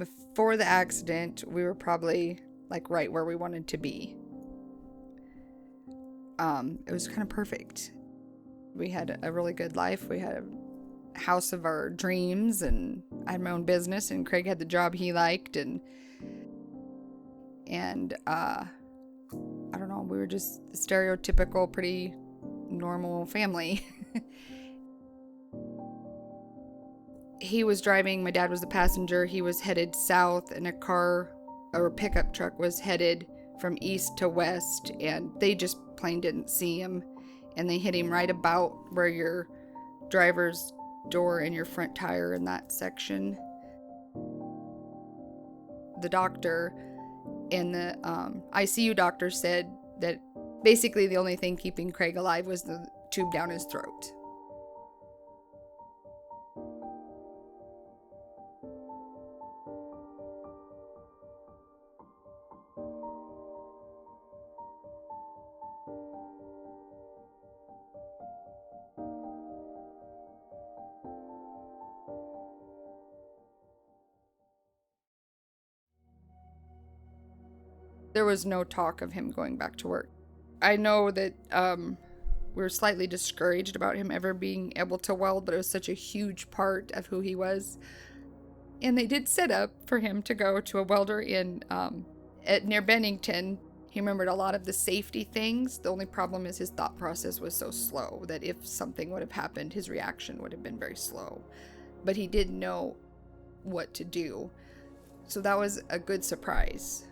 Before the accident, we were probably like right where we wanted to be. It was kind of perfect. We had a really good life. We had a house of our dreams, and I had my own business, and Craig had the job he liked, and I don't know, we were just a stereotypical, pretty normal family. He was driving, my dad was the passenger. He was headed south, and a pickup truck was headed from east to west, and they just plain didn't see him, and they hit him right about where your driver's door and your front tire in that section. The doctor and the ICU doctor said that basically the only thing keeping Craig alive was the tube down his throat. There was no talk of him going back to work. I know that we were slightly discouraged about him ever being able to weld, but it was such a huge part of who he was. And they did set up for him to go to a welder near Bennington. He remembered a lot of the safety things. The only problem is his thought process was so slow that if something would have happened, his reaction would have been very slow. But he did know what to do. So that was a good surprise.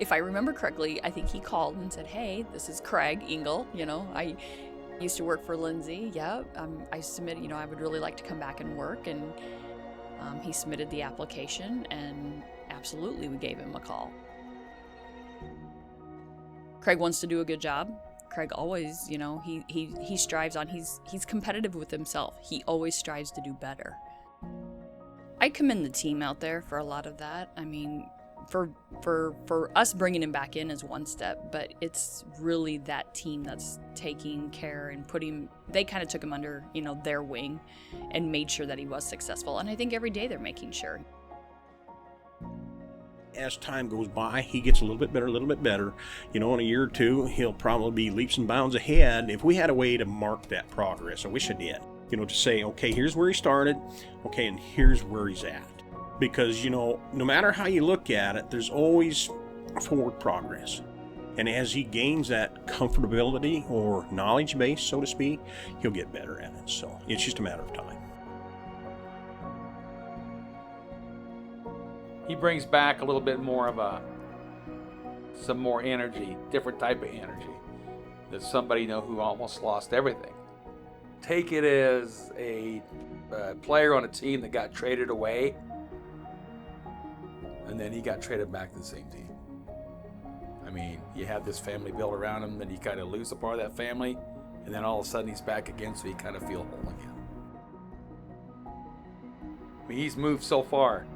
If I remember correctly, I think he called and said, "Hey, this is Craig Engel. I used to work for Lindsay. Yeah, I submitted. I would really like to come back and work." And he submitted the application, and absolutely, we gave him a call. Craig wants to do a good job. Craig always, he strives on. He's competitive with himself. He always strives to do better. I commend the team out there for a lot of that. I mean, for us bringing him back in is one step, but it's really that team that's taking care and they kind of took him under, their wing and made sure that he was successful. And I think every day they're making sure. As time goes by, he gets a little bit better. In a year or two, he'll probably be leaps and bounds ahead. If we had a way to mark that progress, I wish I did. To say, okay, here's where he started, okay, and here's where he's at. Because, no matter how you look at it, there's always forward progress. And as he gains that comfortability or knowledge base, so to speak, he'll get better at it. So it's just a matter of time. He brings back a little bit more of some more energy, different type of energy. That somebody who almost lost everything. Take it as a player on a team that got traded away, and then he got traded back to the same team. I mean, you have this family built around him, then you kind of lose a part of that family, and then all of a sudden he's back again, so you kind of feel whole again. I mean, he's moved so far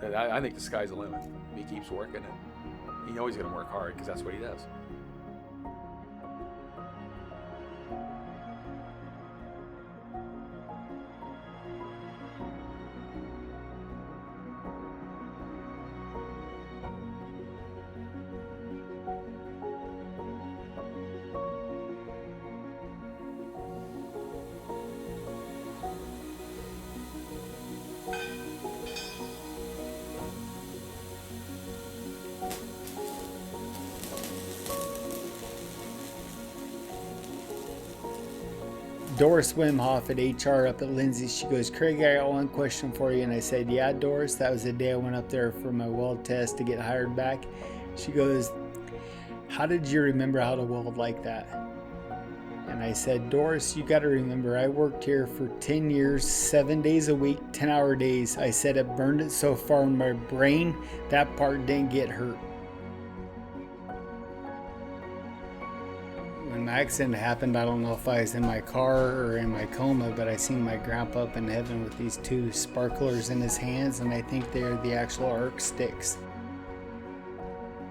that I think the sky's the limit. He keeps working, and he knows he's going to work hard because that's what he does. Doris Wimhoff at HR up at Lindsay. She goes, "Craig, I got one question for you." And I said, "Yeah, Doris." That was the day I went up there for my weld test to get hired back. She goes, "How did you remember how to weld like that?" And I said, "Doris, you got to remember, I worked here for 10 years, 7 days a week, 10-hour days." I said, "It burned it so far in my brain, that part didn't get hurt." the accident happened, I don't know if I was in my car or in my coma, but I seen my grandpa up in heaven with these 2 sparklers in his hands, and I think they're the actual arc sticks.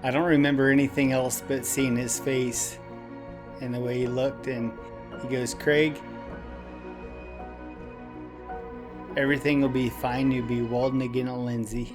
I don't remember anything else but seeing his face and the way he looked, and he goes, Craig, everything will be fine. You'll be welding again at Lindsay.